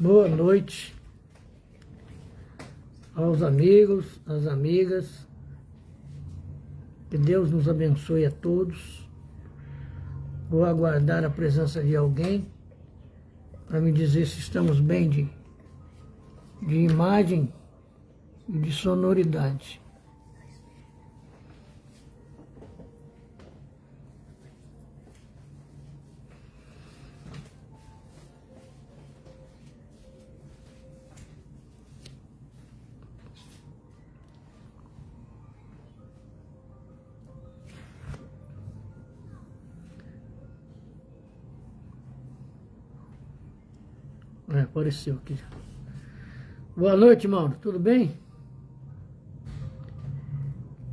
Boa noite aos amigos, às amigas. Que Deus nos abençoe a todos. Vou aguardar a presença de alguém para me dizer se estamos bem de imagem e de sonoridade. Apareceu aqui. Boa noite, Mauro. Tudo bem?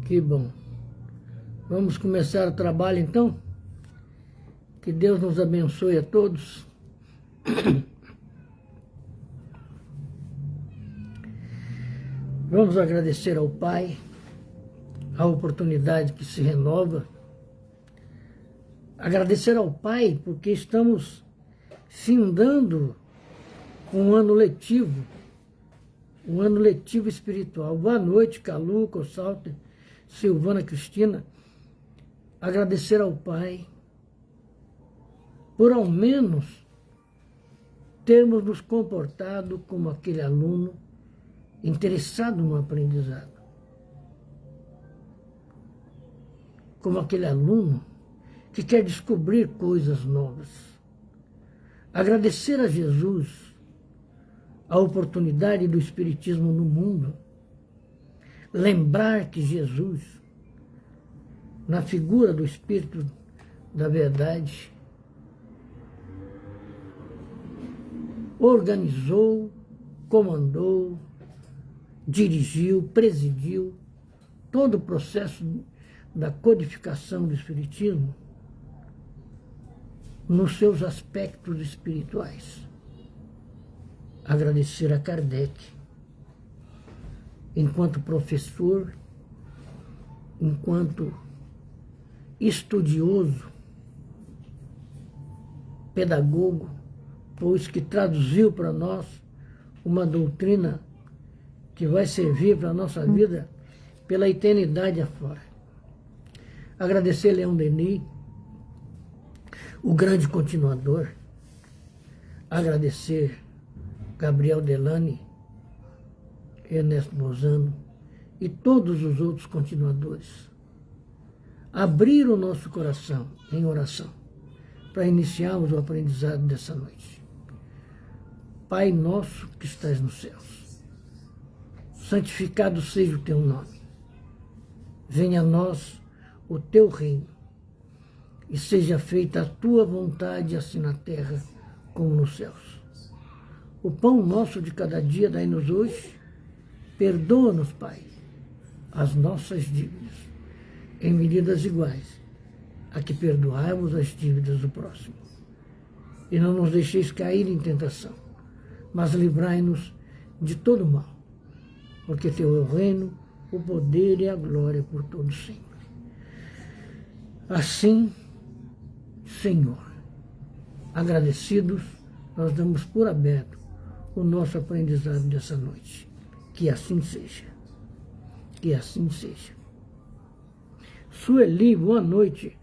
Que bom. Vamos começar o trabalho, então? Que Deus nos abençoe a todos. Vamos agradecer ao Pai a oportunidade que se renova. Agradecer ao Pai porque estamos findando um ano letivo espiritual. Boa noite, Calu, Cossalter, Silvana, Cristina. Agradecer ao Pai por ao menos termos nos comportado como aquele aluno interessado no aprendizado. Como aquele aluno que quer descobrir coisas novas. Agradecer a Jesus a oportunidade do Espiritismo no mundo, lembrar que Jesus, na figura do Espírito da Verdade, organizou, comandou, dirigiu, presidiu todo o processo da codificação do Espiritismo nos seus aspectos espirituais. Agradecer a Kardec, enquanto professor, enquanto estudioso, pedagogo, pois que traduziu para nós uma doutrina que vai servir para a nossa vida pela eternidade afora. Agradecer Leon Denis, o grande continuador. Agradecer Gabriel Delany, Ernesto Bozano e todos os outros continuadores. Abrir o nosso coração em oração para iniciarmos o aprendizado dessa noite. Pai nosso que estás nos céus, santificado seja o teu nome. Venha a nós o teu reino e seja feita a tua vontade, assim na terra como nos céus. O pão nosso de cada dia dai-nos hoje. Perdoa-nos, Pai, as nossas dívidas, em medidas iguais a que perdoarmos as dívidas do próximo. E não nos deixeis cair em tentação, mas livrai-nos de todo mal, porque teu é o reino, o poder e a glória por todos sempre. Assim, Senhor, agradecidos, nós damos por aberto o nosso aprendizado dessa noite. Que assim seja. Que assim seja. Sueli, boa noite.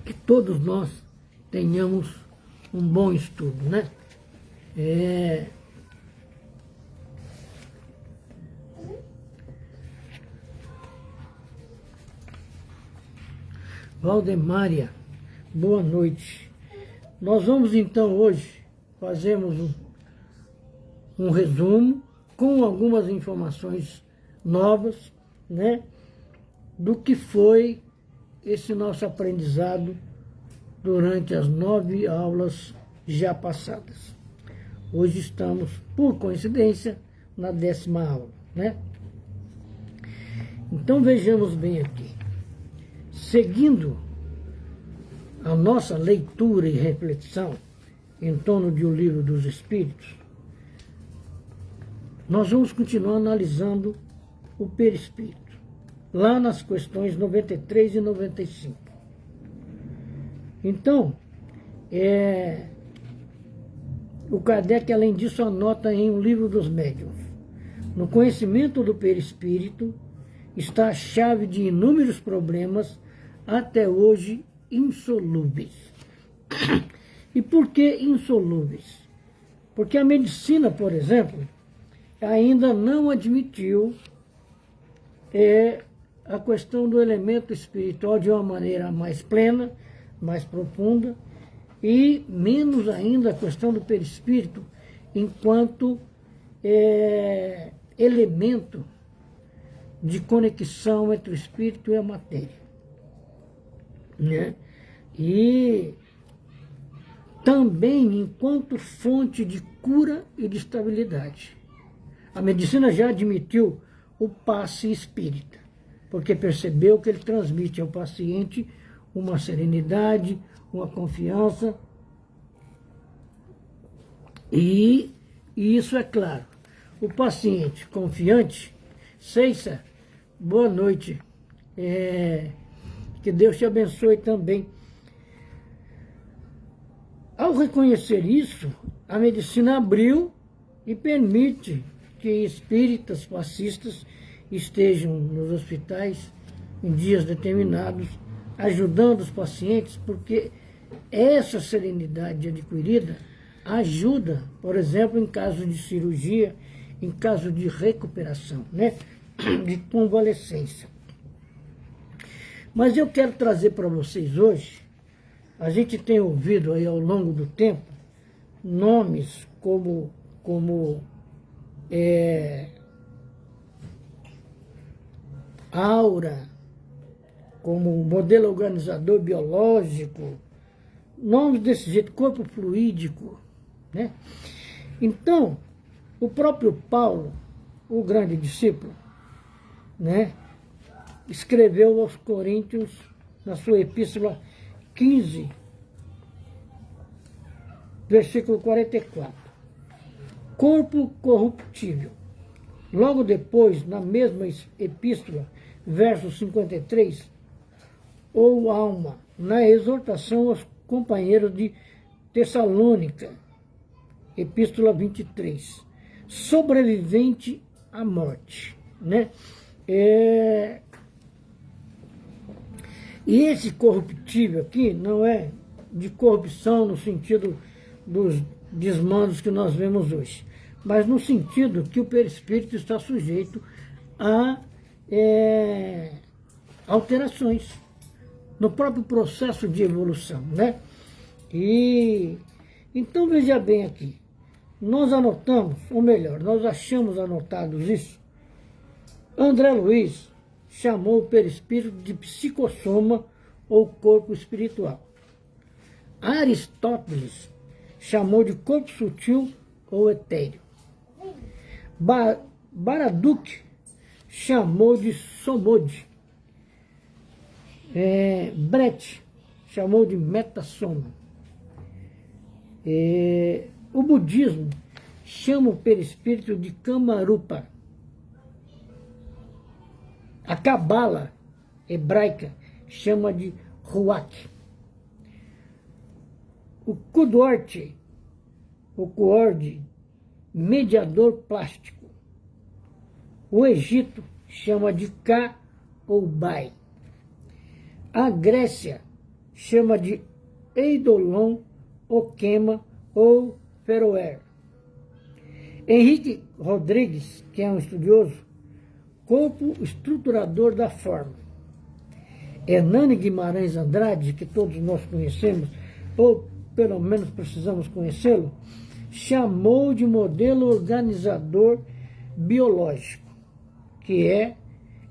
Que todos nós tenhamos um bom estudo, né? Valdemária, boa noite. Nós vamos então hoje fazermos um resumo com algumas informações novas, né, do que foi esse nosso aprendizado durante as 9 aulas já passadas. Hoje estamos, por coincidência, na 10ª aula, né? Então vejamos bem aqui. Seguindo a nossa leitura e reflexão em torno de O Livro dos Espíritos, nós vamos continuar analisando o perispírito, lá nas questões 93 e 95. Então, O Kardec, além disso, anota em O Livro dos Médiuns: no conhecimento do perispírito está a chave de inúmeros problemas até hoje insolúveis. E por que insolúveis? Porque a medicina, por exemplo, ainda não admitiu a questão do elemento espiritual de uma maneira mais plena, mais profunda, e menos ainda a questão do perispírito enquanto elemento de conexão entre o espírito e a matéria, né? E também enquanto fonte de cura e de estabilidade. A medicina já admitiu o passe espírita, porque percebeu que ele transmite ao paciente uma serenidade, uma confiança, e isso é claro. O paciente confiante, Ceissa, boa noite, que Deus te abençoe também. Ao reconhecer isso, a medicina abriu e permite que espíritas passistas estejam nos hospitais em dias determinados, ajudando os pacientes, porque essa serenidade adquirida ajuda, por exemplo, em caso de cirurgia, em caso de recuperação, né? De convalescência. Mas eu quero trazer para vocês hoje, a gente tem ouvido aí ao longo do tempo, nomes como aura, como modelo organizador biológico, nomes desse jeito, corpo fluídico, né? Então, o próprio Paulo, o grande discípulo, né, escreveu aos Coríntios, na sua epístola 15, versículo 44, corpo corruptível. Logo depois, na mesma epístola, verso 53, ou alma, na exortação aos companheiros de Tessalônica, epístola 23, sobrevivente à morte, né? E esse corruptível aqui não é de corrupção no sentido dos desmandos que nós vemos hoje, mas no sentido que o perispírito está sujeito a alterações no próprio processo de evolução, né? E então veja bem aqui, nós anotamos, ou melhor, nós achamos anotados isso. André Luiz chamou o perispírito de psicossoma ou corpo espiritual. Aristóteles chamou de corpo sutil ou etéreo. Baraduc chamou de somode. Brett chamou de metasoma. O budismo chama o perispírito de Kamarupa. A Cabala hebraica chama de Ruach. O Kudorte, o Kuord, mediador plástico. O Egito chama de Ka ou Bai. A Grécia chama de Eidolon, Okema ou Feroer. Henrique Rodrigues, que é um estudioso, corpo estruturador da forma. Hernani Guimarães Andrade, que todos nós conhecemos, ou pelo menos precisamos conhecê-lo, chamou de modelo organizador biológico, que é,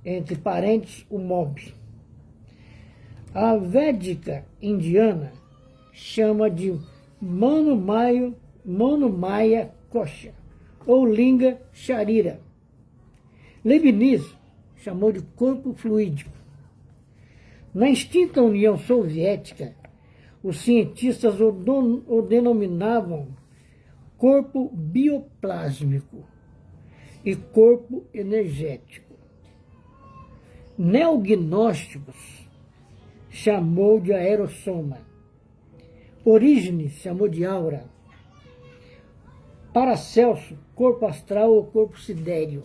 entre parênteses, o MOB. A Védica indiana chama de Manomaya Kosha, ou Linga Sharira. Leibniz chamou de corpo fluídico. Na extinta União Soviética, os cientistas o denominavam corpo bioplásmico e corpo energético. Neognósticos chamou de aerossoma. Orígenes chamou de aura. Paracelso, corpo astral ou corpo sidéreo.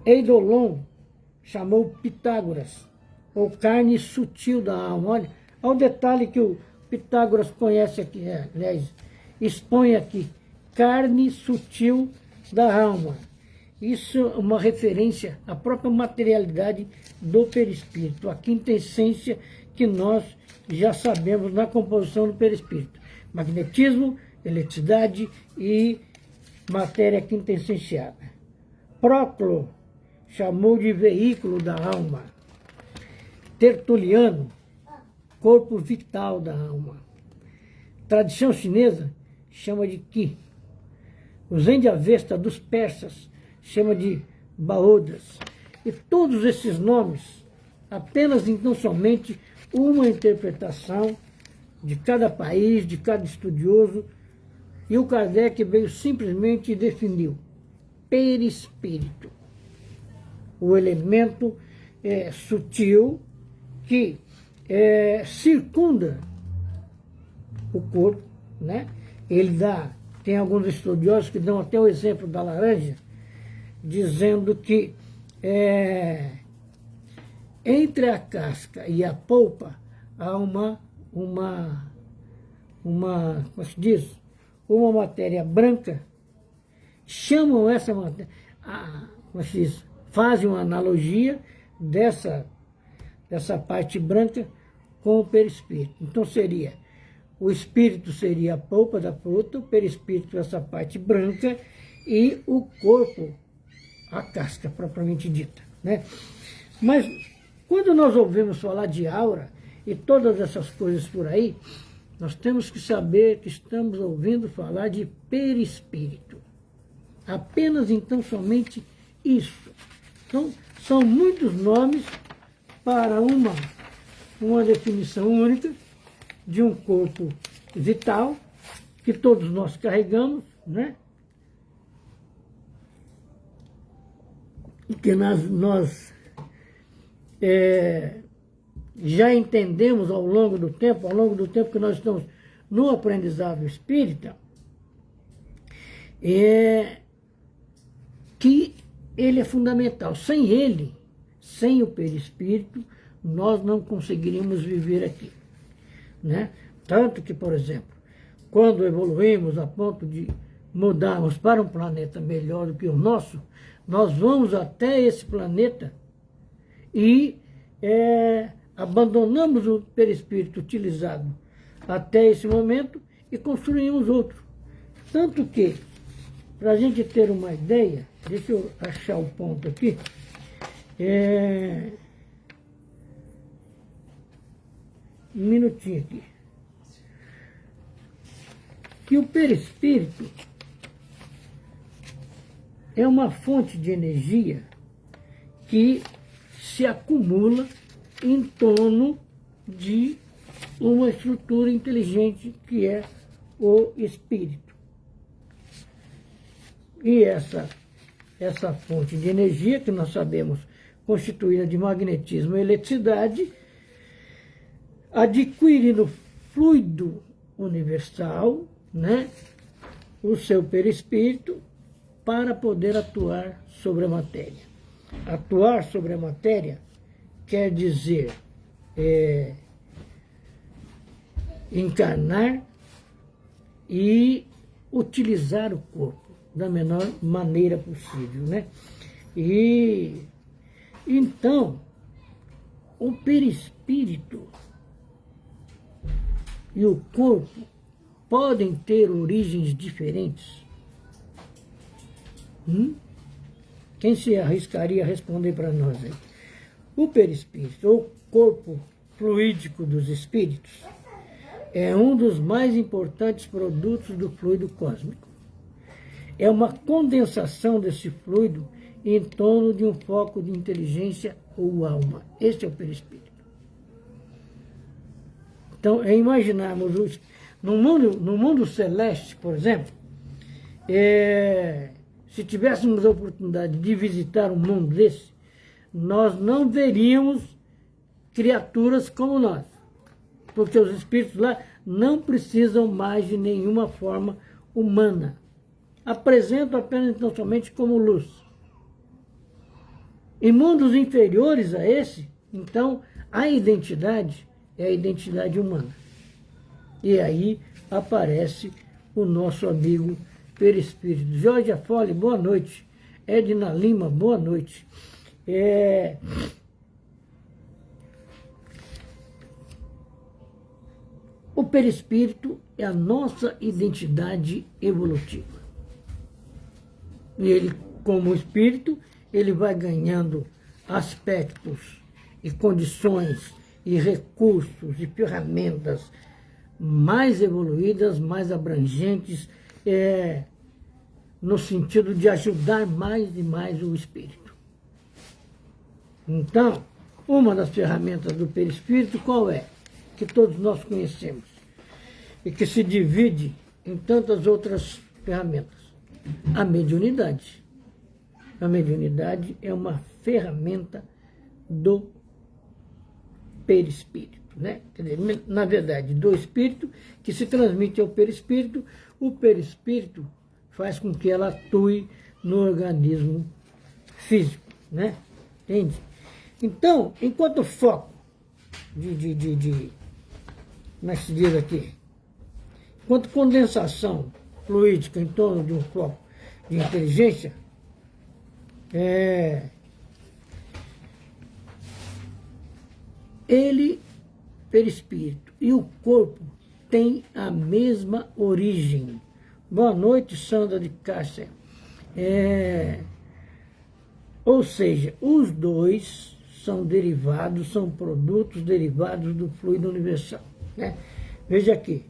Eidolon chamou Pitágoras, ou carne sutil da alma. Olha, ao detalhe que o Pitágoras conhece aqui, aliás, expõe aqui, carne sutil da alma. Isso é uma referência à própria materialidade do perispírito, a quinta essência que nós já sabemos na composição do perispírito. Magnetismo, eletricidade e matéria quintessenciada. Proclo chamou de veículo da alma. Tertuliano, corpo vital da alma. Tradição chinesa chama de Qi. O Zen de Avesta dos persas chama de Baodas. E todos esses nomes, apenas então somente uma interpretação de cada país, de cada estudioso, e o Kardec veio simplesmente e definiu perispírito, o elemento sutil que circunda o corpo, né? Ele tem alguns estudiosos que dão até o exemplo da laranja, dizendo que entre a casca e a polpa há como se diz, uma matéria branca. Chamam essa matéria, como se diz, fazem uma analogia dessa parte branca com o perispírito. Então o espírito seria a polpa da fruta, o perispírito essa parte branca e o corpo a casca propriamente dita, né? Mas quando nós ouvimos falar de aura e todas essas coisas por aí, nós temos que saber que estamos ouvindo falar de perispírito. Apenas então somente isso. Então, são muitos nomes para uma definição única de um corpo vital que todos nós carregamos, né? Que nós já entendemos ao longo do tempo que nós estamos no aprendizado espírita, que ele é fundamental. Sem ele, sem o perispírito, nós não conseguiríamos viver aqui, né? Tanto que, por exemplo, quando evoluímos a ponto de mudarmos para um planeta melhor do que o nosso, nós vamos até esse planeta e abandonamos o perispírito utilizado até esse momento e construímos outro. Tanto que, para a gente ter uma ideia, deixa eu achar o ponto aqui, um minutinho aqui, que o perispírito é uma fonte de energia que se acumula em torno de uma estrutura inteligente que é o espírito. E essa fonte de energia, que nós sabemos constituída de magnetismo e eletricidade, adquire no fluido universal, né, o seu perispírito para poder atuar sobre a matéria. Atuar sobre a matéria quer dizer encarnar e utilizar o corpo da menor maneira possível, né? E então o perispírito e o corpo podem ter origens diferentes. Quem se arriscaria a responder para nós aí? O perispírito, ou corpo fluídico dos espíritos, é um dos mais importantes produtos do fluido cósmico. É uma condensação desse fluido em torno de um foco de inteligência ou alma. Este é o perispírito. Então, imaginarmos no mundo celeste, por exemplo, se tivéssemos a oportunidade de visitar um mundo desse, nós não veríamos criaturas como nós, porque os espíritos lá não precisam mais de nenhuma forma humana. apresentam apenas tão somente como luz. Em mundos inferiores a esse, então, a identidade é a identidade humana. E aí aparece o nosso amigo perispírito. Jorge Affolli, boa noite. Edna Lima, boa noite. O perispírito é a nossa identidade evolutiva. E ele, como espírito, ele vai ganhando aspectos e condições e recursos e ferramentas mais evoluídas, mais abrangentes, no sentido de ajudar mais e mais o espírito. Então, uma das ferramentas do perispírito qual é? Que todos nós conhecemos e que se divide em tantas outras ferramentas. A mediunidade. A mediunidade é uma ferramenta do perispírito, né? Quer dizer, na verdade, do espírito que se transmite ao perispírito, o perispírito faz com que ela atue no organismo físico, né? Entende? Então, enquanto foco como é que se diz aqui? Enquanto condensação fluídica em torno de um foco de inteligência, ele, perispírito, e o corpo têm a mesma origem. Boa noite, Sandra de Cássia. Ou seja, os dois são derivados, são produtos derivados do fluido universal, né? Veja aqui.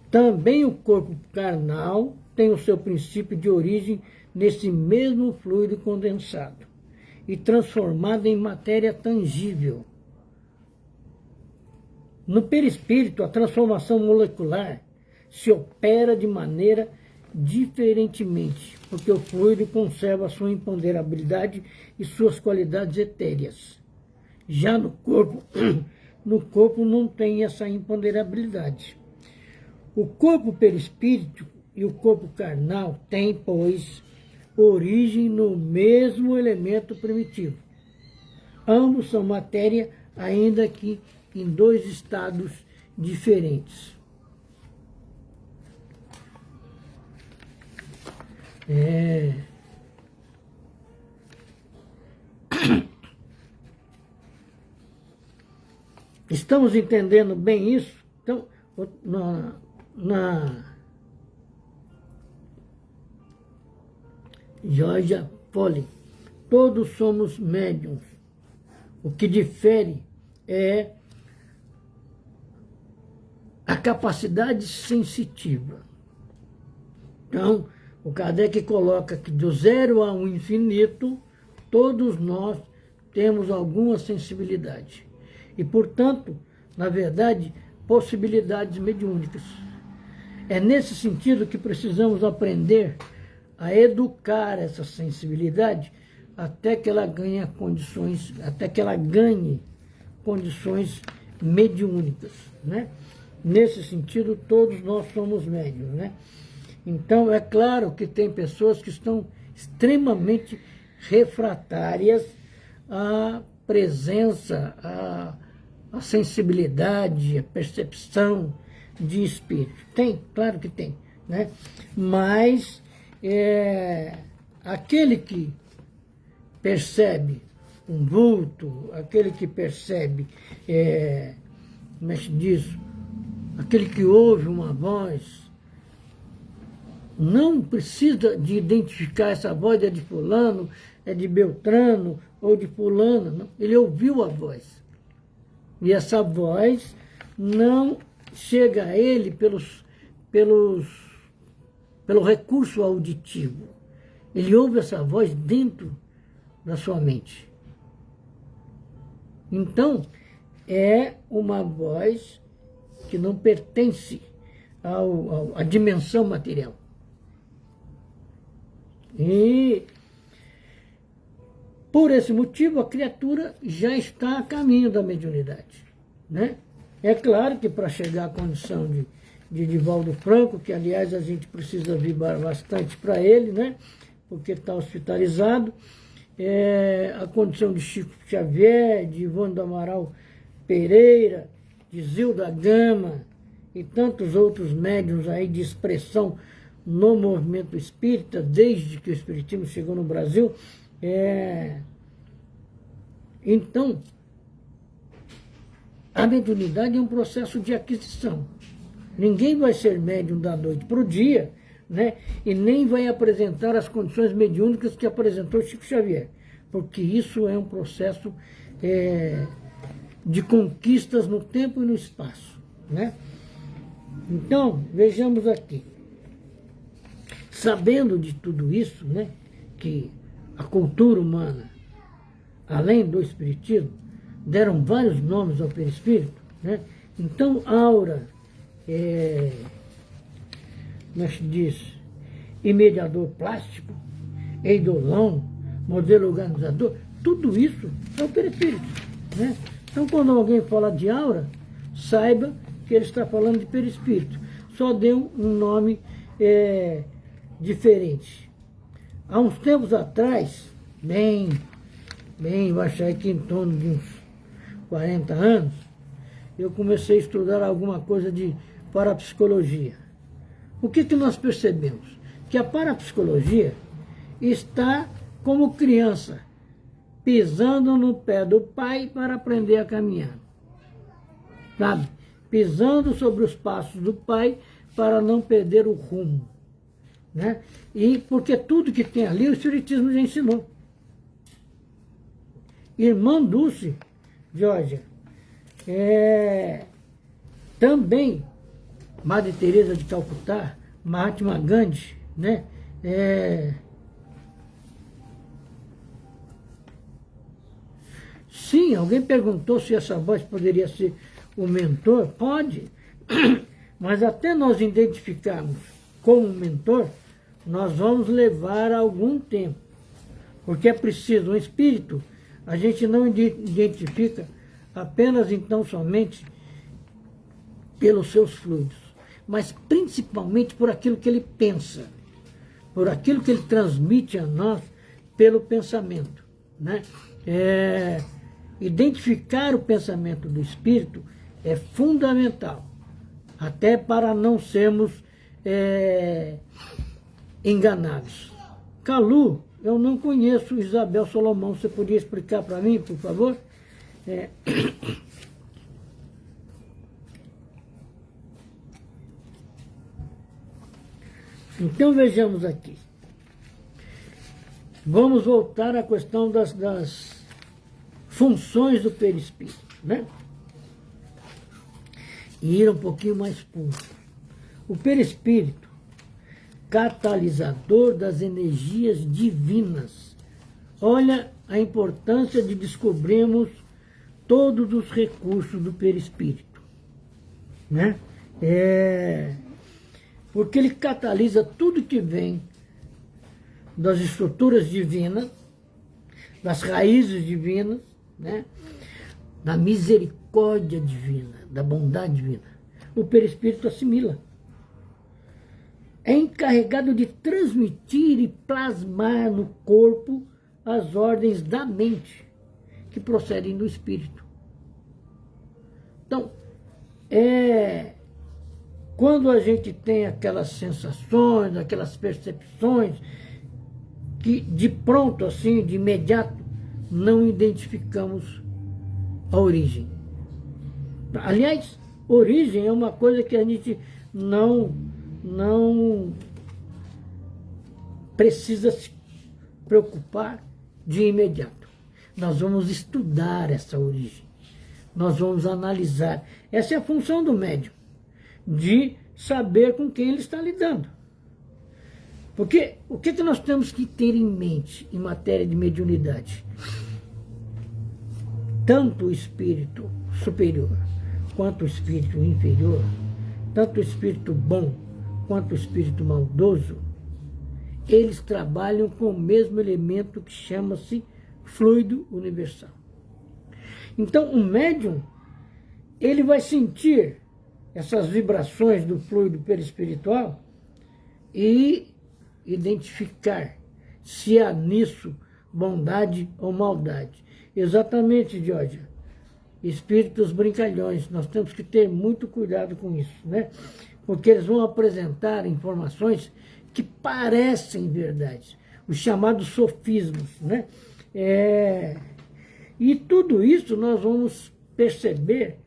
Também o corpo carnal tem o seu princípio de origem nesse mesmo fluido condensado e transformado em matéria tangível. No perispírito, a transformação molecular se opera de maneira diferentemente, porque o fluido conserva sua imponderabilidade e suas qualidades etéreas. Já no corpo não tem essa imponderabilidade. O corpo perispírito e o corpo carnal têm, pois, origem no mesmo elemento primitivo. Ambos são matéria, ainda que em dois estados diferentes. Estamos entendendo bem isso? Então, Jorge Affolli, todos somos médiums. O que difere é a capacidade sensitiva. Então, o Kardec coloca que do zero ao infinito, todos nós temos alguma sensibilidade. E, portanto, na verdade, possibilidades mediúnicas. É nesse sentido que precisamos aprender a educar essa sensibilidade até que ela ganhe condições mediúnicas, né? Nesse sentido, todos nós somos médiuns, né? Então, é claro que tem pessoas que estão extremamente refratárias à presença, à sensibilidade, à percepção de espírito. Tem, claro que tem, né? Mas aquele que percebe um vulto, aquele que percebe, como é que diz, aquele que ouve uma voz, não precisa de identificar essa voz é de fulano, é de Beltrano ou de fulano, não. Ele ouviu a voz. E essa voz não chega a ele pelo recurso auditivo. Ele ouve essa voz dentro da sua mente. Então, é uma voz que não pertence à dimensão material. E, por esse motivo, a criatura já está a caminho da mediunidade, né? É claro que para chegar à condição de Divaldo Franco, que aliás a gente precisa vibrar bastante para ele, né? Porque está hospitalizado. A condição de Chico Xavier, de Ivone do Amaral Pereira, de Zilda Gama e tantos outros médiuns aí de expressão no movimento espírita, desde que o espiritismo chegou no Brasil. Então, a mediunidade é um processo de aquisição. Ninguém vai ser médium da noite para o dia, né? E nem vai apresentar as condições mediúnicas que apresentou Chico Xavier, porque isso é um processo de conquistas no tempo e no espaço, né? Então, vejamos aqui. Sabendo de tudo isso, né, que a cultura humana, além do espiritismo, deram vários nomes ao perispírito, né? Então, aura, como se diz, imediador plástico, eidolão, modelo organizador, tudo isso é o perispírito, né? Então, quando alguém fala de aura, saiba que ele está falando de perispírito. Só deu um nome diferente. Há uns tempos atrás, eu acho que em torno de uns 40 anos, eu comecei a estudar alguma coisa de parapsicologia. O que nós percebemos? Que a parapsicologia está como criança, pisando no pé do pai para aprender a caminhar. Sabe? Pisando sobre os passos do pai para não perder o rumo, né? E porque tudo que tem ali o Espiritismo já ensinou. Irmã Dulce, Georgia, também Madre Teresa de Calcutá, Mahatma Gandhi, né? Sim, alguém perguntou se essa voz poderia ser o mentor. Pode, mas até nós identificarmos como mentor, nós vamos levar algum tempo, porque é preciso um espírito. A gente não identifica apenas então somente pelos seus fluidos, mas principalmente por aquilo que ele pensa, por aquilo que ele transmite a nós pelo pensamento, né? Identificar o pensamento do espírito é fundamental, até para não sermos enganados. Calu, eu não conheço Isabel Solomão, você podia explicar para mim, por favor? Então vejamos aqui. Vamos voltar à questão das funções do perispírito, né? E ir um pouquinho mais fundo. O perispírito, catalisador das energias divinas. Olha a importância de descobrirmos todos os recursos do perispírito, né? Porque ele catalisa tudo que vem das estruturas divinas, das raízes divinas, né? Da misericórdia divina, da bondade divina. O perispírito assimila. É encarregado de transmitir e plasmar no corpo as ordens da mente, que procedem do espírito. Então, quando a gente tem aquelas sensações, aquelas percepções, que de pronto, assim, de imediato, não identificamos a origem. Aliás, origem é uma coisa que a gente não precisa se preocupar de imediato. Nós vamos estudar essa origem. Nós vamos analisar. Essa é a função do médium, de saber com quem ele está lidando. Porque o que nós temos que ter em mente em matéria de mediunidade? Tanto o espírito superior quanto o espírito inferior, tanto o espírito bom quanto o espírito maldoso, eles trabalham com o mesmo elemento que chama-se fluido universal. Então, o médium, ele vai sentir essas vibrações do fluido perispiritual e identificar se há nisso bondade ou maldade. Exatamente, Georgia. Espíritos brincalhões, nós temos que ter muito cuidado com isso, né? Porque eles vão apresentar informações que parecem verdade, os chamados sofismos, né? E tudo isso nós vamos perceber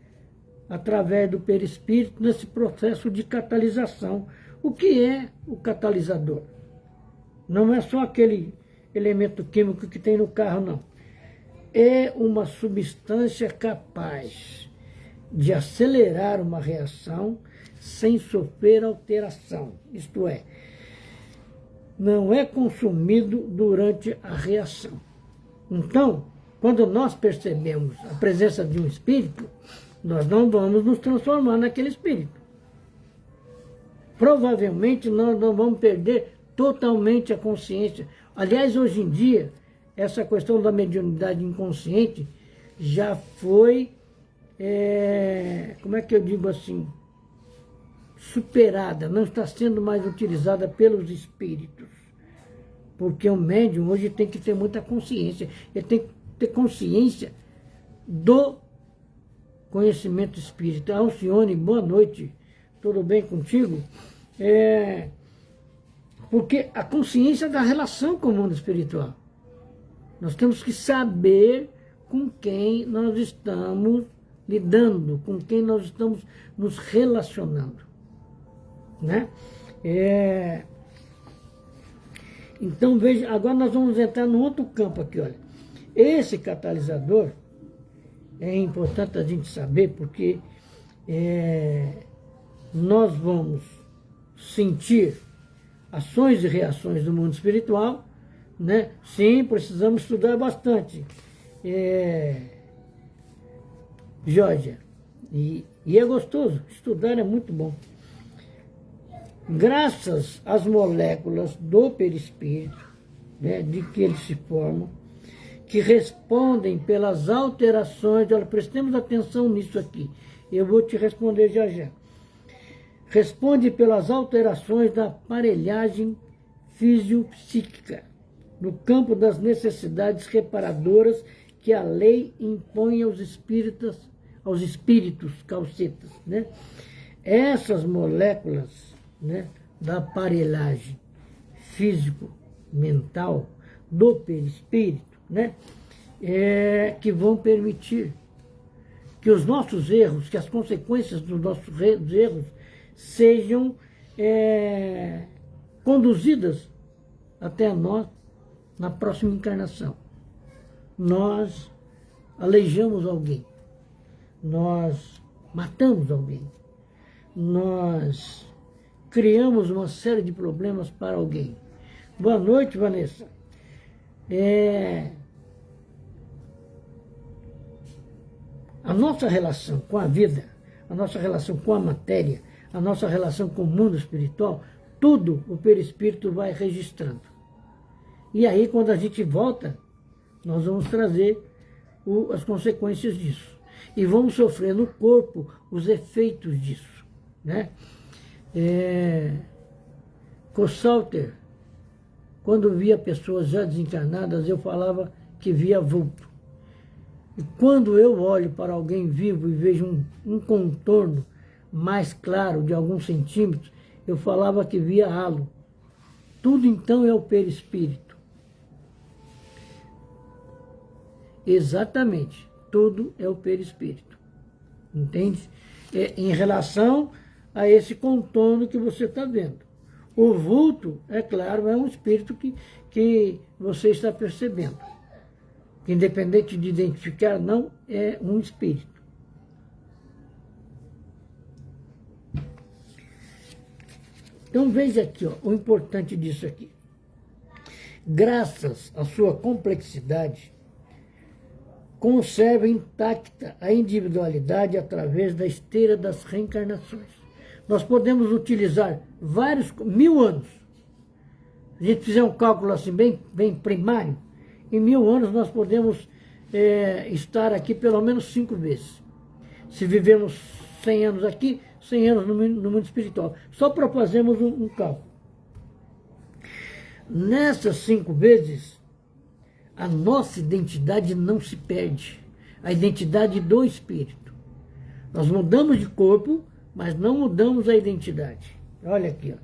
através do perispírito nesse processo de catalisação. O que é o catalisador? Não é só aquele elemento químico que tem no carro, não. É uma substância capaz de acelerar uma reação sem sofrer alteração. Isto é, não é consumido durante a reação. Então, quando nós percebemos a presença de um espírito, nós não vamos nos transformar naquele espírito. Provavelmente nós não vamos perder totalmente a consciência. Aliás, hoje em dia, essa questão da mediunidade inconsciente já foi, como é que eu digo assim, superada, não está sendo mais utilizada pelos espíritos. Porque o médium hoje tem que ter muita consciência, ele tem que ter consciência do conhecimento espírita. Alcione, boa noite, tudo bem contigo? Porque a consciência da relação com o mundo espiritual. Nós temos que saber com quem nós estamos lidando, com quem nós estamos nos relacionando, né? Então, veja, agora nós vamos entrar num outro campo aqui, olha. Esse catalisador é importante a gente saber porque nós vamos sentir ações e reações do mundo espiritual, né? Sim, precisamos estudar bastante. Georgia, e é gostoso, estudar é muito bom. Graças às moléculas do perispírito, né, de que eles se formam, que respondem pelas alterações, olha, prestemos atenção nisso aqui, eu vou te responder já já. Responde pelas alterações da aparelhagem fisiopsíquica, no campo das necessidades reparadoras que a lei impõe aos espíritos calcetas, né? Essas moléculas, né, da aparelhagem físico-mental do perispírito, né, que vão permitir que os nossos erros, que as consequências dos nossos erros sejam conduzidas até nós na próxima encarnação. Nós aleijamos alguém, nós matamos alguém, nós criamos uma série de problemas para alguém. Boa noite, Vanessa. A nossa relação com a vida, a nossa relação com a matéria, a nossa relação com o mundo espiritual, tudo o perispírito vai registrando. E aí, quando a gente volta, nós vamos trazer as consequências disso. E vamos sofrer no corpo os efeitos disso, né? Kossalter, quando via pessoas já desencarnadas, eu falava que via vulto. E quando eu olho para alguém vivo e vejo um contorno mais claro de alguns centímetros, eu falava que via halo. Tudo então é o perispírito. Exatamente, tudo é o perispírito. Entende? Em relação a esse contorno que você está vendo. O vulto, é claro, é um espírito que você está percebendo. Independente de identificar, não, é um espírito. Então veja aqui, ó, o importante disso aqui. Graças à sua complexidade, conserva intacta a individualidade através da esteira das reencarnações. Nós podemos utilizar vários, 1000 anos. Se a gente fizer um cálculo assim bem primário, em 1000 anos nós podemos estar aqui pelo menos 5 vezes. Se vivemos 100 anos aqui, 100 anos no mundo espiritual. Só para fazermos um cálculo. Nessas 5 vezes, a nossa identidade não se perde. A identidade do espírito. Nós mudamos de corpo, mas não mudamos a identidade. Olha aqui, ó.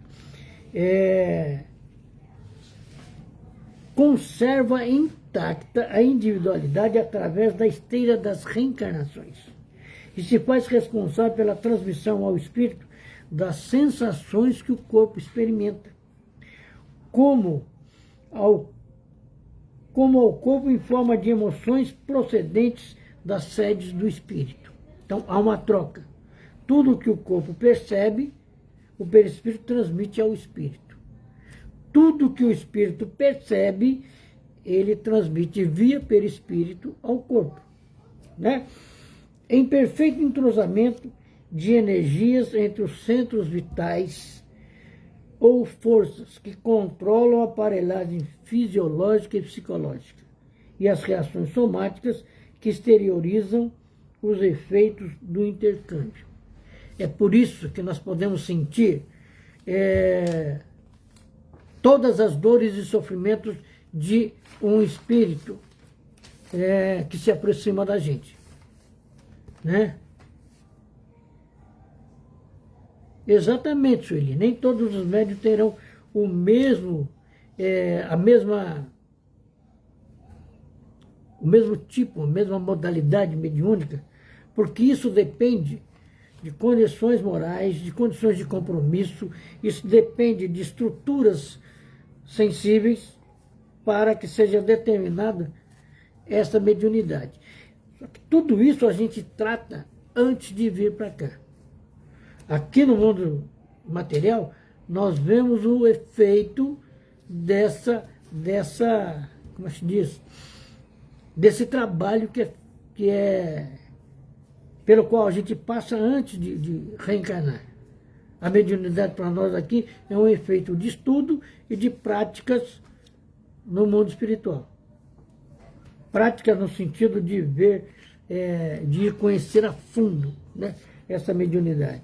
Conserva intacta a individualidade através da esteira das reencarnações e se faz responsável pela transmissão ao espírito das sensações que o corpo experimenta, como ao corpo em forma de emoções procedentes das sedes do espírito. Então, há uma troca. Tudo que o corpo percebe, o perispírito transmite ao espírito. Tudo que o espírito percebe, ele transmite via perispírito ao corpo, né? Em perfeito entrosamento de energias entre os centros vitais ou forças que controlam a aparelhagem fisiológica e psicológica e as reações somáticas que exteriorizam os efeitos do intercâmbio. É por isso que nós podemos sentir todas as dores e sofrimentos de um espírito que se aproxima da gente, né? Exatamente, Sueli. Nem todos os médiuns terão o mesmo, o mesmo tipo, a mesma modalidade mediúnica, porque isso depende de condições morais, de condições de compromisso, isso depende de estruturas sensíveis para que seja determinada essa mediunidade. Só que tudo isso a gente trata antes de vir para cá. Aqui no mundo material, nós vemos o efeito como se diz, desse trabalho que é pelo qual a gente passa antes de reencarnar. A mediunidade para nós aqui é um efeito de estudo e de práticas no mundo espiritual. Prática no sentido de ver, de conhecer a fundo, né, essa mediunidade.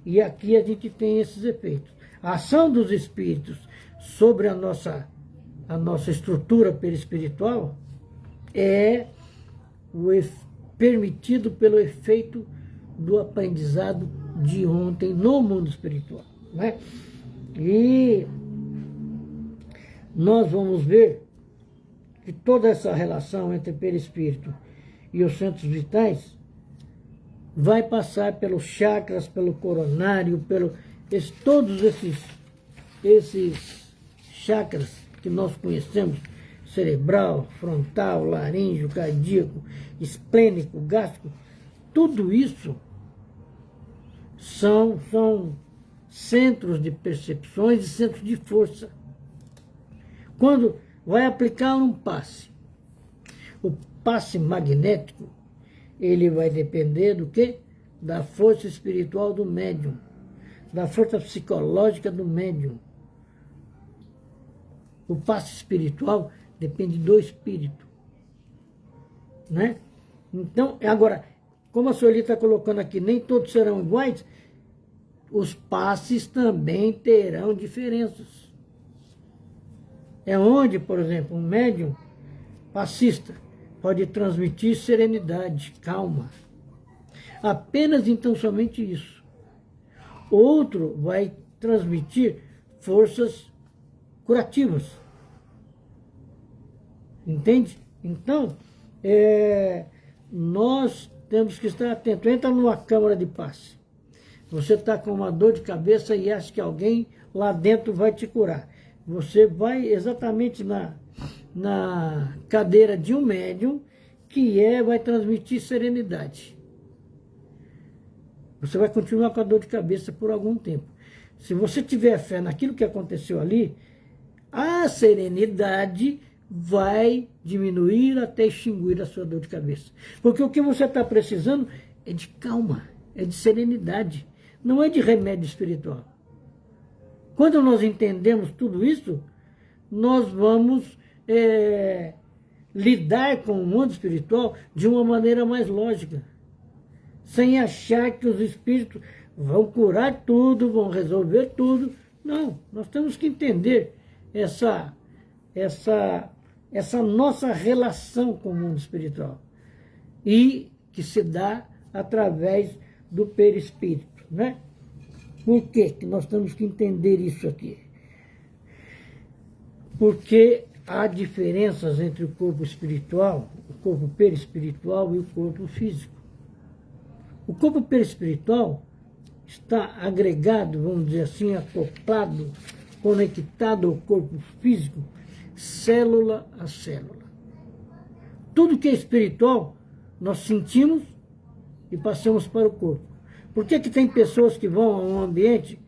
E aqui a gente tem esses efeitos. A ação dos espíritos sobre a nossa estrutura perispiritual é permitido pelo efeito do aprendizado de ontem no mundo espiritual, né? E nós vamos ver que toda essa relação entre perispírito e os centros vitais vai passar pelos chakras, pelo coronário, todos esses chakras que nós conhecemos, cerebral, frontal, laríngeo, cardíaco, esplênico, gástrico, tudo isso são centros de percepções e centros de força. Quando vai aplicar um passe, o passe magnético, ele vai depender do quê? Da força espiritual do médium, da força psicológica do médium. O passe espiritual depende do espírito, né? Então, agora, como a Sueli está colocando aqui, nem todos serão iguais, os passes também terão diferenças. É onde, por exemplo, um médium passista pode transmitir serenidade, calma. Apenas então somente isso. Outro vai transmitir forças curativas. Entende? Então, nós temos que estar atentos. Entra numa câmara de passe. Você está com uma dor de cabeça e acha que alguém lá dentro vai te curar. Você vai exatamente na cadeira de um médium que vai transmitir serenidade. Você vai continuar com a dor de cabeça por algum tempo. Se você tiver fé naquilo que aconteceu ali, a serenidade vai diminuir até extinguir a sua dor de cabeça. Porque o que você está precisando é de calma, é de serenidade, não é de remédio espiritual. Quando nós entendemos tudo isso, nós vamos lidar com o mundo espiritual de uma maneira mais lógica, sem achar que os espíritos vão curar tudo, vão resolver tudo. Não, nós temos que entender essa nossa relação com o mundo espiritual e que se dá através do perispírito, né? Por que nós temos que entender isso aqui? Porque há diferenças entre o corpo espiritual, o corpo perispiritual e o corpo físico. O corpo perispiritual está agregado, vamos dizer assim, acoplado, conectado ao corpo físico, célula a célula. Tudo que é espiritual, nós sentimos e passamos para o corpo. Por que tem pessoas que vão a um ambiente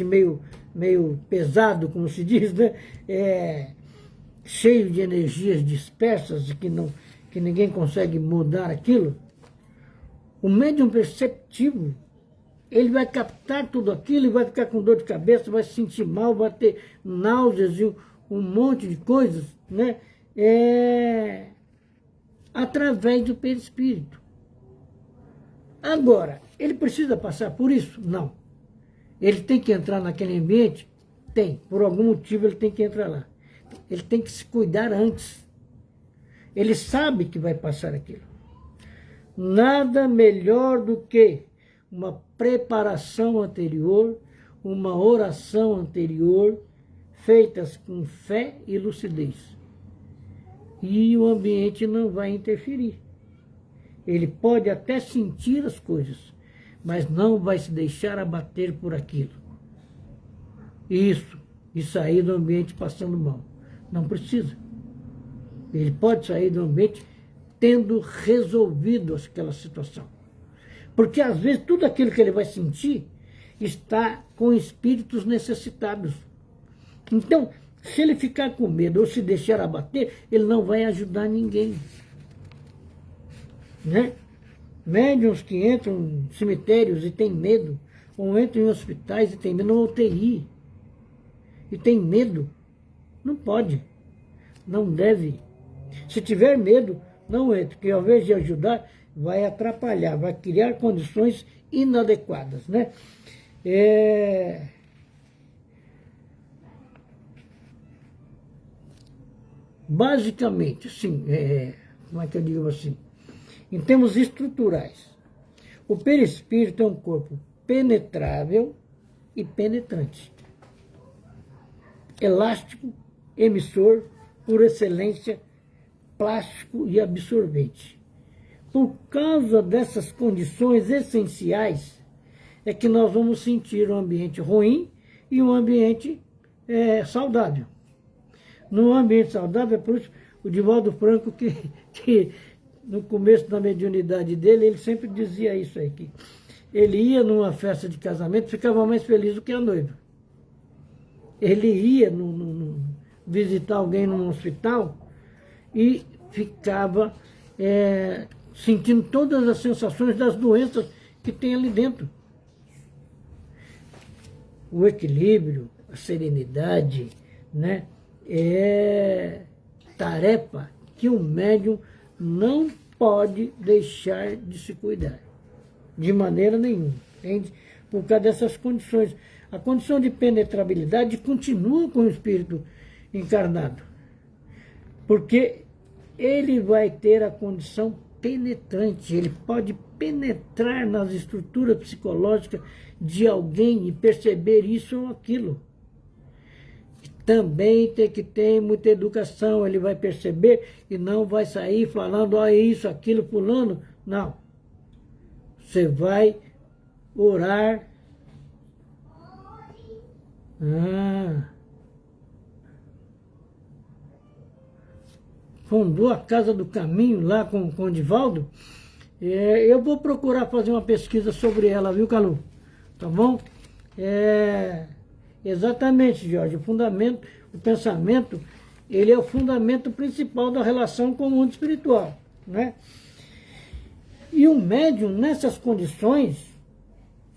meio pesado, como se diz, né? Cheio de energias dispersas, que ninguém consegue mudar aquilo? O médium perceptivo, ele vai captar tudo aquilo e vai ficar com dor de cabeça, vai se sentir mal, vai ter náuseas e um monte de coisas, né? Através do perispírito. Agora, ele precisa passar por isso? Não. Ele tem que entrar naquele ambiente? Tem. Por algum motivo ele tem que entrar lá. Ele tem que se cuidar antes. Ele sabe que vai passar aquilo. Nada melhor do que uma preparação anterior, uma oração anterior, feitas com fé e lucidez. E o ambiente não vai interferir. Ele pode até sentir as coisas, mas não vai se deixar abater por aquilo. Isso, e sair do ambiente passando mal. Não precisa. Ele pode sair do ambiente tendo resolvido aquela situação. Porque às vezes tudo aquilo que ele vai sentir está com espíritos necessitados. Então, se ele ficar com medo ou se deixar abater, ele não vai ajudar ninguém. Né? Médiuns que entram em cemitérios e têm medo, ou entram em hospitais e têm medo, na UTI, e tem medo, não pode, não deve. Se tiver medo, não entre, porque ao invés de ajudar, vai atrapalhar, vai criar condições inadequadas, né? Basicamente, assim, como é que eu digo assim? Em termos estruturais, o perispírito é um corpo penetrável e penetrante, elástico, emissor, por excelência, plástico e absorvente. Por causa dessas condições essenciais, é que nós vamos sentir um ambiente ruim e um ambiente saudável. No ambiente saudável, é por isso o Divaldo Franco, que no começo da mediunidade dele, ele sempre dizia isso aí, que ele ia numa festa de casamento, ficava mais feliz do que a noiva. Ele ia visitar alguém num hospital e ficava sentindo todas as sensações das doenças que tem ali dentro. O equilíbrio, a serenidade, né, é tarefa que o médium não pode deixar de se cuidar, de maneira nenhuma, entende? Por causa dessas condições. A condição de penetrabilidade continua com o espírito encarnado, porque ele vai ter a condição penetrante, ele pode penetrar nas estruturas psicológicas de alguém e perceber isso ou aquilo. Também tem que ter muita educação, ele vai perceber e não vai sair falando, ó, isso, aquilo, fulano. Não. Você vai orar. Fundou a Casa do Caminho lá com o Divaldo. Eu vou procurar fazer uma pesquisa sobre ela, viu, Calu? Tá bom? Exatamente, Jorge. O pensamento, ele é o fundamento principal da relação com o mundo espiritual, né? E o médium, nessas condições,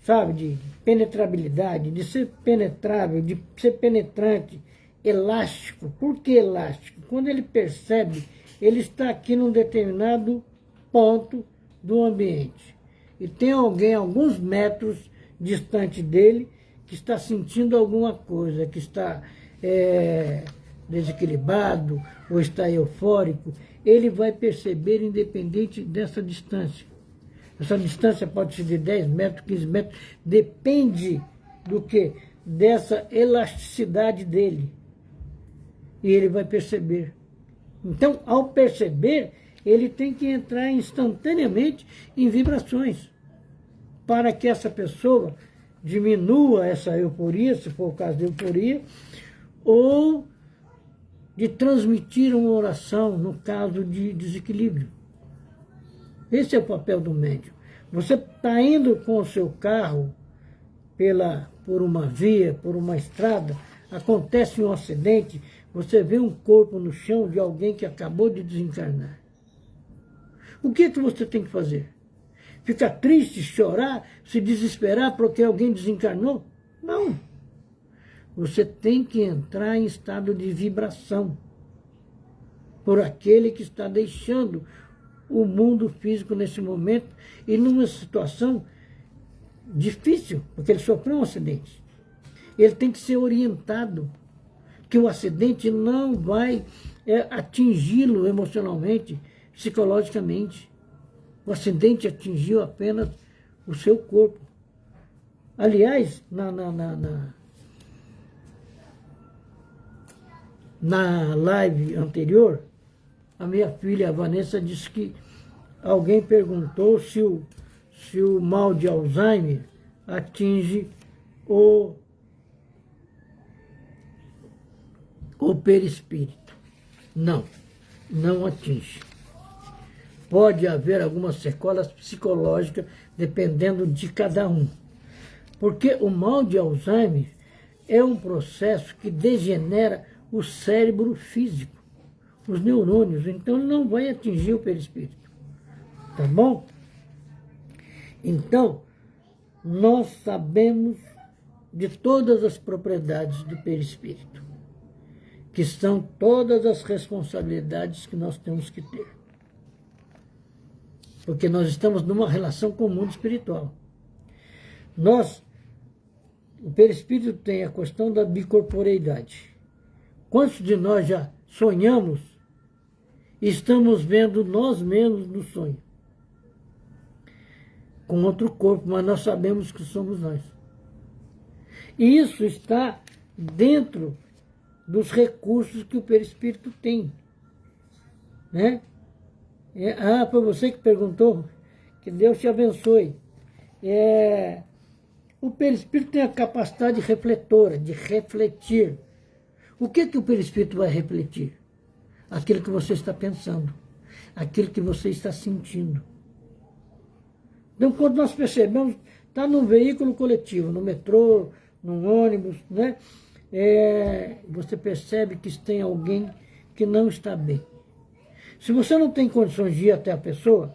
sabe, de penetrabilidade, de ser penetrável, de ser penetrante, elástico. Por que elástico? Quando ele percebe, ele está aqui num determinado ponto do ambiente. e tem alguém a alguns metros distante dele que está sentindo alguma coisa, que está desequilibrado ou está eufórico, ele vai perceber independente dessa distância. Essa distância pode ser de 10 metros, 15 metros, depende do que? Dessa elasticidade dele. E ele vai perceber. Então, ao perceber, ele tem que entrar instantaneamente em vibrações, para que essa pessoa diminua essa euforia, se for o caso de euforia, ou de transmitir uma oração, no caso de desequilíbrio. Esse é o papel do médium. Você está indo com o seu carro por uma via, por uma estrada, acontece um acidente, você vê um corpo no chão de alguém que acabou de desencarnar. O que você tem que fazer? Ficar triste, chorar, se desesperar porque alguém desencarnou? Não. Você tem que entrar em estado de vibração por aquele que está deixando o mundo físico nesse momento e numa situação difícil, porque ele sofreu um acidente. Ele tem que ser orientado que o acidente não vai atingi-lo emocionalmente, psicologicamente. O acidente atingiu apenas o seu corpo. Aliás, na live anterior, a minha filha, a Vanessa, disse que alguém perguntou se o mal de Alzheimer atinge o perispírito. Não, não atinge. Pode haver algumas sequelas psicológicas, dependendo de cada um. Porque o mal de Alzheimer é um processo que degenera o cérebro físico, os neurônios, então ele não vai atingir o perispírito. Tá bom? Então, nós sabemos de todas as propriedades do perispírito, que são todas as responsabilidades que nós temos que ter. Porque nós estamos numa relação com o mundo espiritual. O perispírito tem a questão da bicorporeidade. Quantos de nós já sonhamos e estamos vendo nós mesmos no sonho? Com outro corpo, mas nós sabemos que somos nós. E isso está dentro dos recursos que o perispírito tem. Né? Para você que perguntou, que Deus te abençoe. O perispírito tem a capacidade refletora, de refletir. O que o perispírito vai refletir? Aquilo que você está pensando, aquilo que você está sentindo. Então, quando nós percebemos, está num veículo coletivo, no metrô, num ônibus, né? Você percebe que tem alguém que não está bem. Se você não tem condições de ir até a pessoa,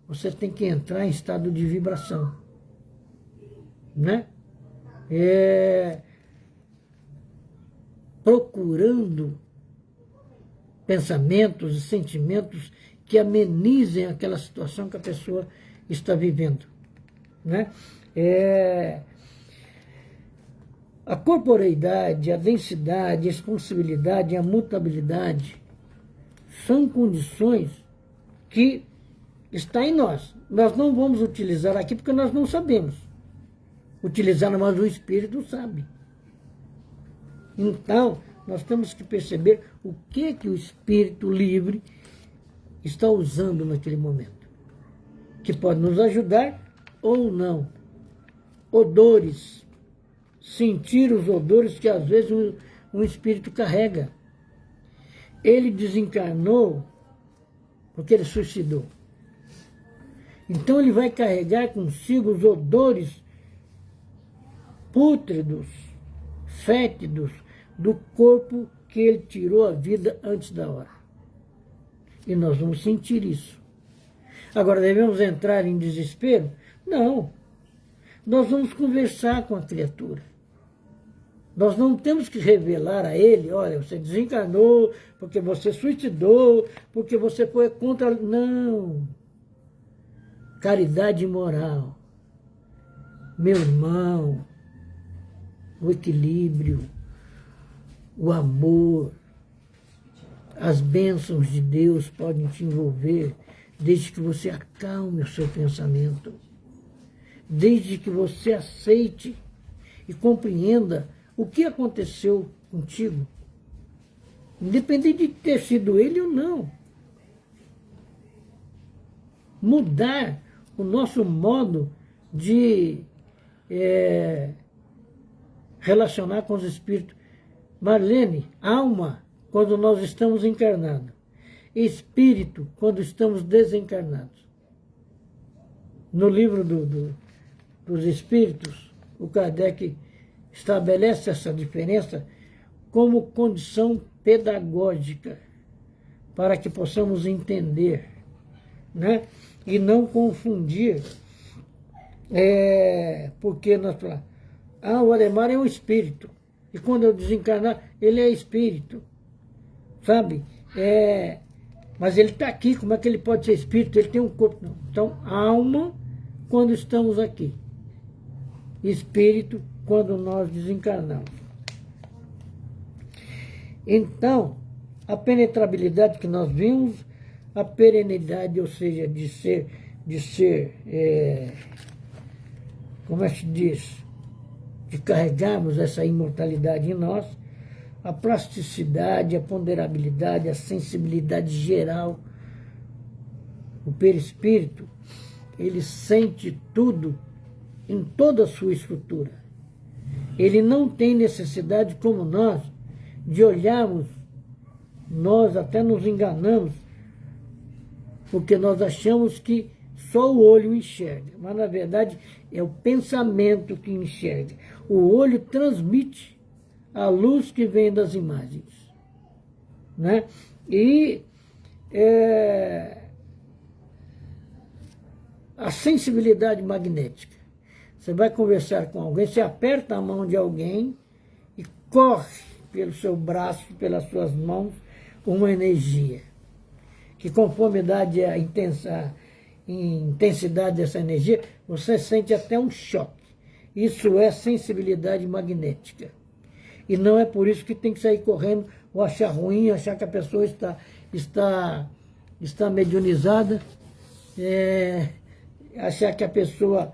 você tem que entrar em estado de vibração. Né? Procurando pensamentos e sentimentos que amenizem aquela situação que a pessoa está vivendo. Né? A corporeidade, a densidade, a expansibilidade, a mutabilidade são condições que estão em nós. Nós não vamos utilizar aqui porque nós não sabemos utilizar, mas o Espírito sabe. Então, nós temos que perceber o que o Espírito livre está usando naquele momento, que pode nos ajudar ou não. Odores, sentir os odores que às vezes um espírito carrega. Ele desencarnou porque ele suicidou. Então ele vai carregar consigo os odores pútridos, fétidos, do corpo que ele tirou a vida antes da hora. E nós vamos sentir isso. Agora, devemos entrar em desespero? Não. Nós vamos conversar com a criatura. Nós não temos que revelar a ele, olha, você desencarnou, porque você suicidou, porque você foi contra... Não. caridade moral, meu irmão, o equilíbrio, o amor, as bênçãos de Deus podem te envolver desde que você acalme o seu pensamento, desde que você aceite e compreenda o que aconteceu contigo, independente de ter sido ele ou não. Mudar o nosso modo de relacionar com os espíritos. Marlene, alma, quando nós estamos encarnados. Espírito, quando estamos desencarnados. No livro dos Espíritos, o Kardec estabelece essa diferença como condição pedagógica, para que possamos entender, né? E não confundir, porque nós falamos, o Adhemar é um espírito, e quando eu desencarnar, ele é espírito, sabe? Mas ele está aqui, como é que ele pode ser espírito? Ele tem um corpo. Não. Então, alma, quando estamos aqui. Espírito, quando nós desencarnamos. Então, a penetrabilidade que nós vimos, a perenidade, ou seja, de ser como é que se diz? De carregarmos essa imortalidade em nós, a plasticidade, a ponderabilidade, a sensibilidade geral. O perispírito, ele sente tudo em toda a sua estrutura. Ele não tem necessidade, como nós, de olharmos, nós até nos enganamos, porque nós achamos que só o olho enxerga, mas na verdade é o pensamento que enxerga. O olho transmite a luz que vem das imagens, né? E a sensibilidade magnética. Você vai conversar com alguém, você aperta a mão de alguém e corre pelo seu braço, pelas suas mãos, uma energia, que conforme a intensidade dessa energia, você sente até um choque. Isso é sensibilidade magnética. E não é por isso que tem que sair correndo ou achar ruim, achar que a pessoa está mediunizada, achar que a pessoa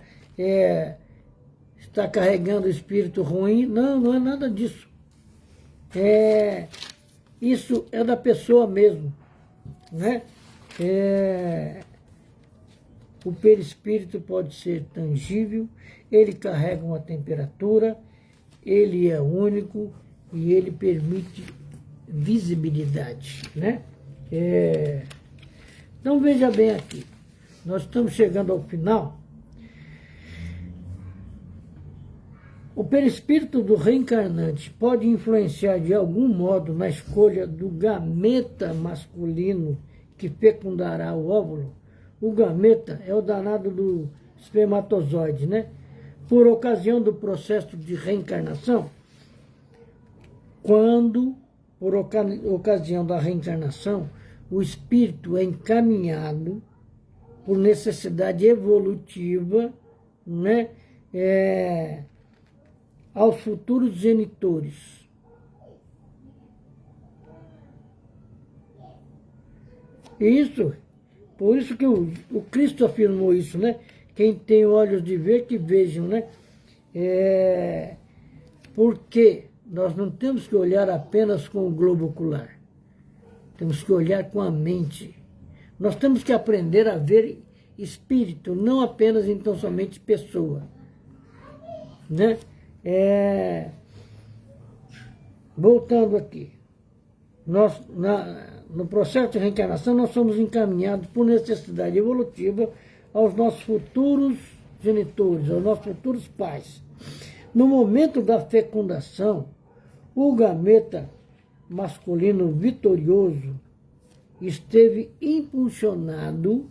está carregando o espírito ruim. Não, não é nada disso. Isso é da pessoa mesmo, né? O perispírito pode ser tangível, ele carrega uma temperatura, ele é único e ele permite visibilidade, né? Então veja bem aqui, nós estamos chegando ao final. O perispírito do reencarnante pode influenciar de algum modo na escolha do gameta masculino que fecundará o óvulo. O gameta é o danado do espermatozoide, né? Por ocasião do processo de reencarnação, quando, por ocasião da reencarnação, o espírito é encaminhado por necessidade evolutiva, né? Aos futuros genitores. Por isso que o Cristo afirmou isso, né? Quem tem olhos de ver, que vejam, né? Porque nós não temos que olhar apenas com o globo ocular. Temos que olhar com a mente. Nós temos que aprender a ver espírito, não apenas então somente pessoa, né? Voltando aqui, no processo de reencarnação, nós somos encaminhados por necessidade evolutiva aos nossos futuros genitores, aos nossos futuros pais. No momento da fecundação, o gameta masculino vitorioso esteve impulsionado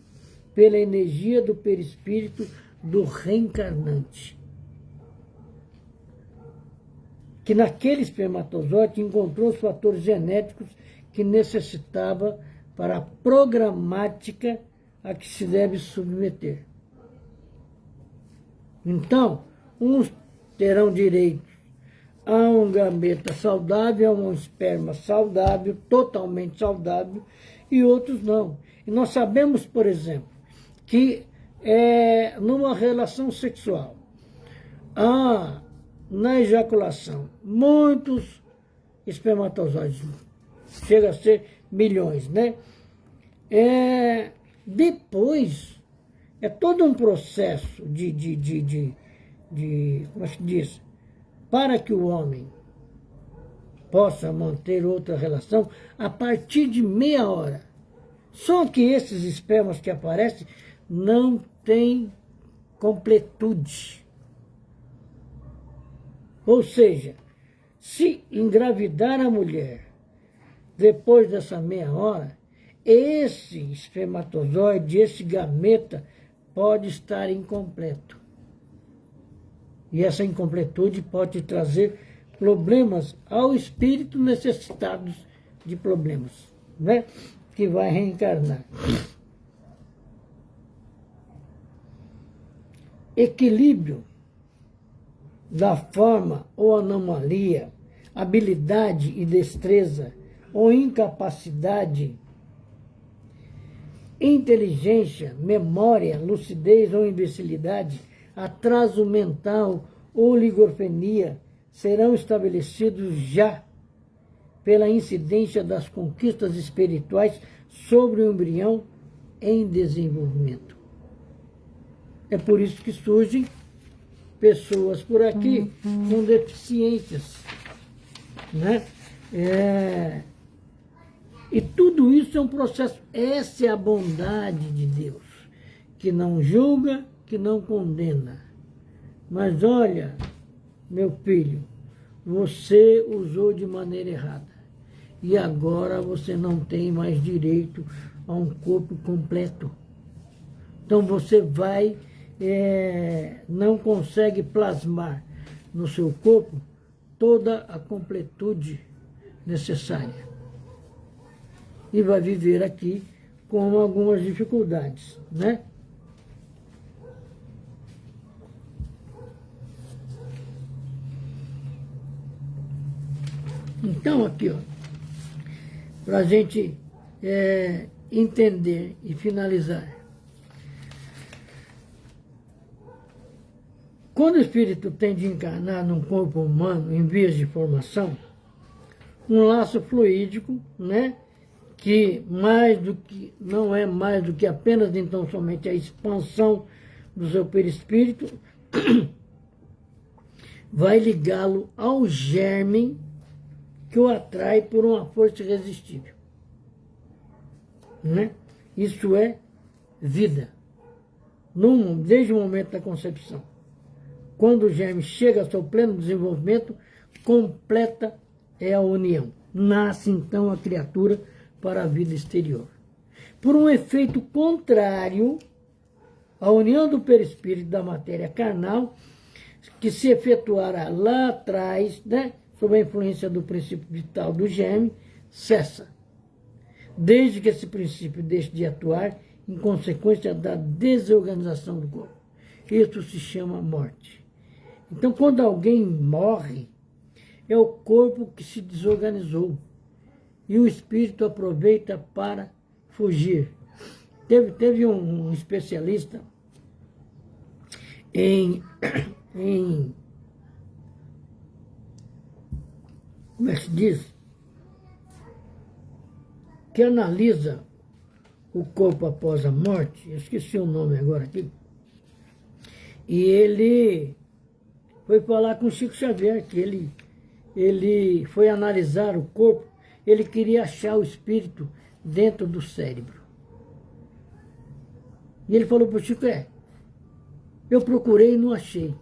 pela energia do perispírito do reencarnante, que naquele espermatozoide encontrou os fatores genéticos que necessitava para a programática a que se deve submeter. Então, uns terão direito a um gameta saudável, a um esperma saudável, totalmente saudável, e outros não. E nós sabemos, por exemplo, que numa relação sexual, há na ejaculação muitos espermatozoides, chega a ser milhões, né? Depois, é todo um processo como é que diz? Para que o homem possa manter outra relação a partir de meia hora. Só que esses espermas que aparecem não têm completude. Ou seja, se engravidar a mulher depois dessa meia hora, esse espermatozoide, esse gameta, pode estar incompleto. E essa incompletude pode trazer problemas ao espírito necessitados de problemas, né? Que vai reencarnar. Equilíbrio da forma ou anomalia, habilidade e destreza ou incapacidade, inteligência, memória, lucidez ou imbecilidade, atraso mental ou oligofrenia serão estabelecidos já pela incidência das conquistas espirituais sobre o embrião em desenvolvimento. É por isso que surgem pessoas por aqui com deficiências, né? E tudo isso é um processo. Essa é a bondade de Deus, que não julga, que não condena. Mas olha, meu filho, você usou de maneira errada. E agora você não tem mais direito a um corpo completo. Então você não consegue plasmar no seu corpo toda a completude necessária. E vai viver aqui com algumas dificuldades, né? Então, aqui, ó, para a gente entender e finalizar. Quando o espírito tem de encarnar num corpo humano em vias de formação, um laço fluídico, né? Que não é mais do que apenas então somente a expansão do seu perispírito, vai ligá-lo ao germe que o atrai por uma força irresistível. Né? Isso é vida. Desde o momento da concepção. Quando o germe chega ao seu pleno desenvolvimento, completa é a união. Nasce então a criatura para a vida exterior. Por um efeito contrário, a união do perispírito da matéria carnal, que se efetuará lá atrás, né, sob a influência do princípio vital do germe, cessa. Desde que esse princípio deixe de atuar em consequência da desorganização do corpo. Isso se chama morte. Então, quando alguém morre, é o corpo que se desorganizou. E o espírito aproveita para fugir. Teve um especialista como é que se diz? Que analisa o corpo após a morte, eu esqueci o nome agora aqui, e ele foi falar com o Chico Xavier, que ele foi analisar o corpo, ele queria achar o espírito dentro do cérebro. E ele falou para o Chico, eu procurei e não achei.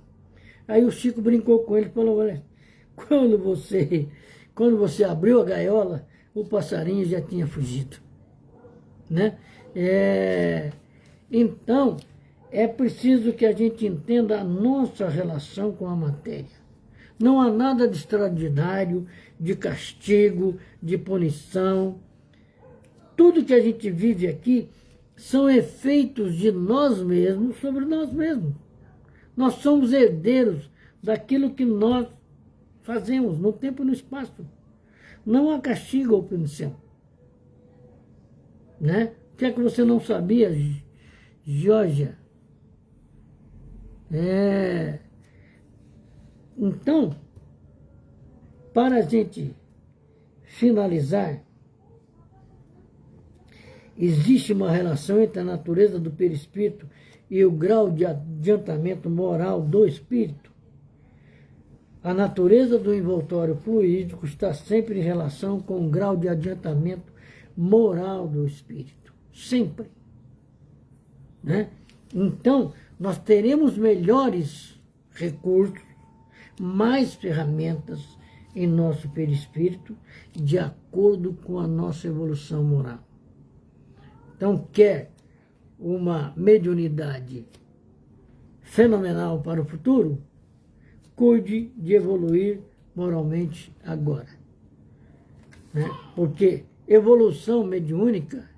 Aí o Chico brincou com ele e falou, olha, quando você abriu a gaiola, o passarinho já tinha fugido. Né? Então, é preciso que a gente entenda a nossa relação com a matéria. Não há nada de extraordinário, de castigo, de punição. Tudo que a gente vive aqui são efeitos de nós mesmos sobre nós mesmos. Nós somos herdeiros daquilo que nós fazemos no tempo e no espaço. Não há castigo ou punição. Né? O que é que você não sabia, Georgia? Então, para a gente finalizar, existe uma relação entre a natureza do perispírito e o grau de adiantamento moral do espírito. A natureza do envoltório fluídico está sempre em relação com o grau de adiantamento moral do espírito. Sempre. Né? Então, nós teremos melhores recursos, mais ferramentas em nosso perispírito, de acordo com a nossa evolução moral. Então, quer uma mediunidade fenomenal para o futuro? Cuide de evoluir moralmente agora. Né? Porque evolução mediúnica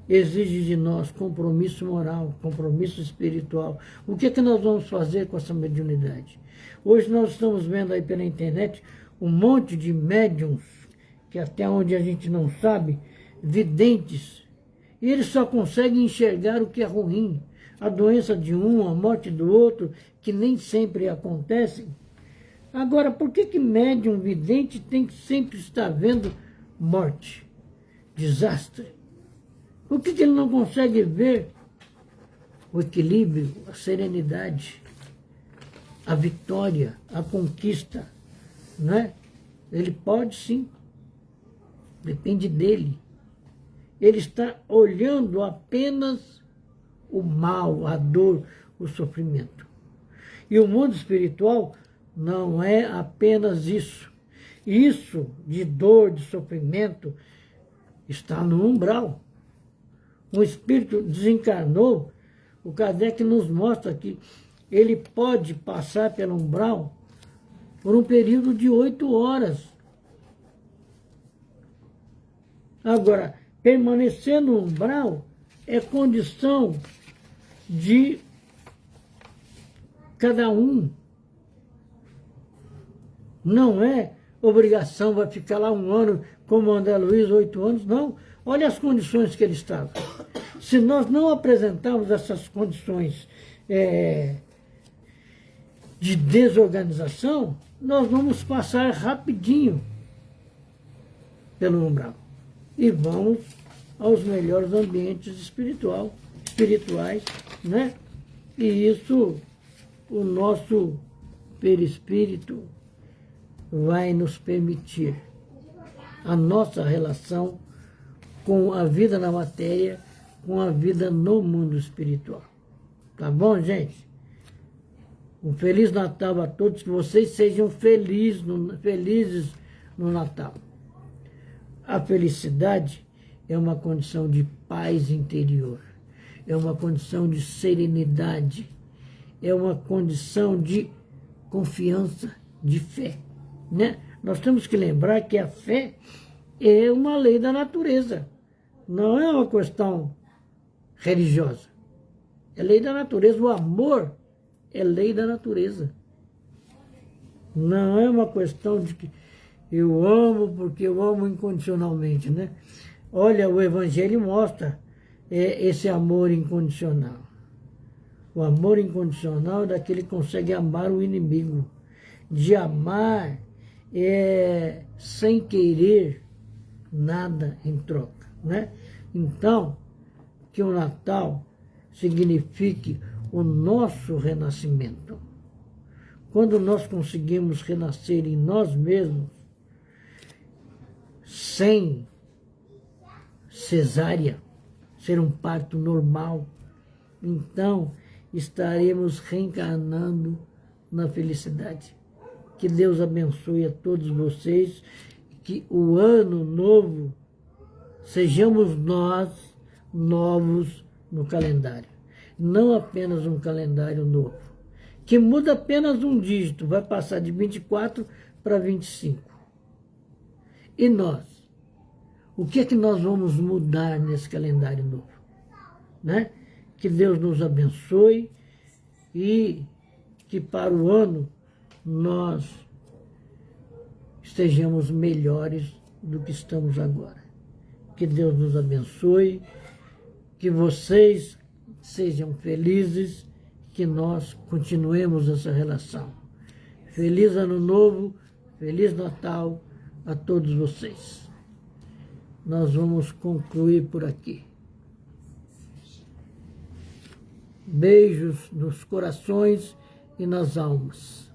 exige de nós compromisso moral, compromisso espiritual. O que é que nós vamos fazer com essa mediunidade? Hoje nós estamos vendo aí pela internet um monte de médiums, que até onde a gente não sabe, videntes, e eles só conseguem enxergar o que é ruim. A doença de um, a morte do outro, que nem sempre acontecem. Agora, por que médium vidente tem que sempre estar vendo morte, desastre? Por que ele não consegue ver o equilíbrio, a serenidade, a vitória, a conquista? Né? Ele pode sim, depende dele. Ele está olhando apenas o mal, a dor, o sofrimento. E o mundo espiritual não é apenas isso. Isso de dor, de sofrimento, está no umbral. Um espírito desencarnou, o Kardec nos mostra que ele pode passar pelo umbral por um período de 8 horas. Agora, permanecer no umbral é condição de cada um. Não é obrigação, vai ficar lá 1 ano, como o André Luiz, 8 anos, não. Olha as condições que ele estava. Se nós não apresentarmos essas condições de desorganização, nós vamos passar rapidinho pelo umbral. E vamos aos melhores ambientes espirituais, né? E isso, o nosso perispírito vai nos permitir. A nossa relação com a vida na matéria, com a vida no mundo espiritual. Tá bom, gente? Um Feliz Natal a todos, que vocês sejam felizes no Natal. A felicidade é uma condição de paz interior, é uma condição de serenidade, é uma condição de confiança, de fé. Né? Nós temos que lembrar que a fé é uma lei da natureza, não é uma questão religiosa. É lei da natureza, o amor é lei da natureza. Não é uma questão de que eu amo porque eu amo incondicionalmente, né? Olha, o Evangelho mostra esse amor incondicional. O amor incondicional é daquele que consegue amar o inimigo. De amar sem querer nada em troca, né? Então, que o Natal signifique o nosso renascimento. Quando nós conseguimos renascer em nós mesmos, sem cesárea, ser um parto normal, então estaremos reencarnando na felicidade. Que Deus abençoe a todos vocês, que o ano novo sejamos nós novos no calendário. Não apenas um calendário novo, que muda apenas um dígito, vai passar de 24 para 25. E nós? O que é que nós vamos mudar nesse calendário novo? Né? Que Deus nos abençoe e que para o ano nós estejamos melhores do que estamos agora. Que Deus nos abençoe, que vocês sejam felizes, que nós continuemos essa relação. Feliz Ano Novo, Feliz Natal a todos vocês. Nós vamos concluir por aqui. Beijos nos corações e nas almas.